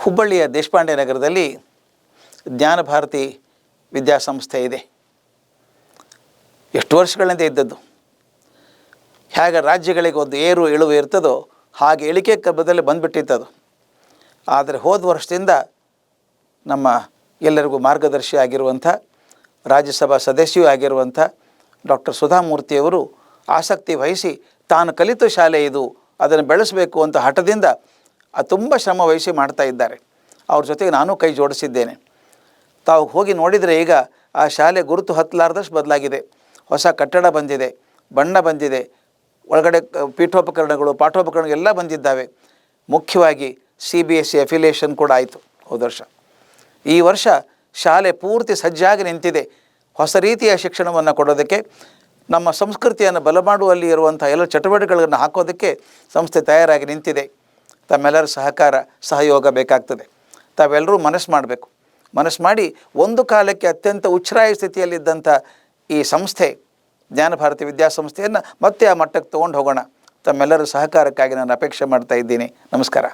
ಹುಬ್ಬಳ್ಳಿಯ ದೇಶಪಾಂಡೆ ನಗರದಲ್ಲಿ ಜ್ಞಾನ ಭಾರತಿ ವಿದ್ಯಾಸಂಸ್ಥೆ ಇದೆ. ಎಷ್ಟು ವರ್ಷಗಳಿಂದ ಇದ್ದದ್ದು. ಹೇಗೆ ರಾಜ್ಯಗಳಿಗೆ ಒಂದು ಏರು ಇಳುವು ಇರ್ತದೋ ಹಾಗೆ ಇಳಿಕೆ ಕ್ರಮದಲ್ಲಿ ಬಂದುಬಿಟ್ಟಿತ್ತದು. ಆದರೆ ಹೋದ ವರ್ಷದಿಂದ ನಮ್ಮ ಎಲ್ಲರಿಗೂ ಮಾರ್ಗದರ್ಶಿ ಆಗಿರುವಂಥ ರಾಜ್ಯಸಭಾ ಸದಸ್ಯೂ ಆಗಿರುವಂಥ ಡಾಕ್ಟರ್ ಸುಧಾಮೂರ್ತಿಯವರು ಆಸಕ್ತಿ ವಹಿಸಿ ತಾನು ಕಲಿತ ಶಾಲೆ ಇದು, ಅದನ್ನು ಬೆಳೆಸಬೇಕು ಅಂತ ಹಠದಿಂದ ತುಂಬ ಶ್ರಮ ವಹಿಸಿ ಮಾಡ್ತಾ ಇದ್ದಾರೆ. ಅವ್ರ ಜೊತೆಗೆ ನಾನು ಕೈ ಜೋಡಿಸಿದ್ದೇನೆ. ತಾವು ಹೋಗಿ ನೋಡಿದರೆ ಈಗ ಆ ಶಾಲೆ ಗುರುತು ಹತ್ತಲಾರ್ದಷ್ಟು ಬದಲಾಗಿದೆ. ಹೊಸ ಕಟ್ಟಡ ಬಂದಿದೆ, ಬಣ್ಣ ಬಂದಿದೆ, ಒಳಗಡೆ ಪೀಠೋಪಕರಣಗಳು ಪಾಠೋಪಕರಣಗಳು ಎಲ್ಲ ಬಂದಿದ್ದಾವೆ. ಮುಖ್ಯವಾಗಿ CBSE ಅಫಿಲಿಯೇಷನ್ ಕೂಡ ಆಯಿತು ಹೋದ ವರ್ಷ. ಈ ವರ್ಷ ಶಾಲೆ ಪೂರ್ತಿ ಸಜ್ಜಾಗಿ ನಿಂತಿದೆ ಹೊಸ ರೀತಿಯ ಶಿಕ್ಷಣವನ್ನು ಕೊಡೋದಕ್ಕೆ, ನಮ್ಮ ಸಂಸ್ಕೃತಿಯನ್ನು ಬಲಮಾಡುವಲ್ಲಿ ಇರುವಂಥ ಎಲ್ಲ ಚಟುವಟಿಕೆಗಳನ್ನು ಹಾಕೋದಕ್ಕೆ ಸಂಸ್ಥೆ ತಯಾರಾಗಿ ನಿಂತಿದೆ. ತಮ್ಮೆಲ್ಲರ ಸಹಕಾರ ಸಹಯೋಗ ಬೇಕಾಗ್ತದೆ. ತಾವೆಲ್ಲರೂ ಮನಸ್ಸು ಮಾಡಬೇಕು. ಮನಸ್ಸು ಮಾಡಿ ಒಂದು ಕಾಲಕ್ಕೆ ಅತ್ಯಂತ ಉಚ್ಛ್ರಾಯ ಸ್ಥಿತಿಯಲ್ಲಿದ್ದಂಥ ಈ ಸಂಸ್ಥೆ ಜ್ಞಾನ ಭಾರತಿ ವಿದ್ಯಾಸಂಸ್ಥೆಯನ್ನು ಮತ್ತೆ ಆ ಮಟ್ಟಕ್ಕೆ ತೊಗೊಂಡು ಹೋಗೋಣ. ತಮ್ಮೆಲ್ಲರ ಸಹಕಾರಕ್ಕಾಗಿ ನಾನು ಅಪೇಕ್ಷೆ ಮಾಡ್ತಾ ಇದ್ದೀನಿ. ನಮಸ್ಕಾರ.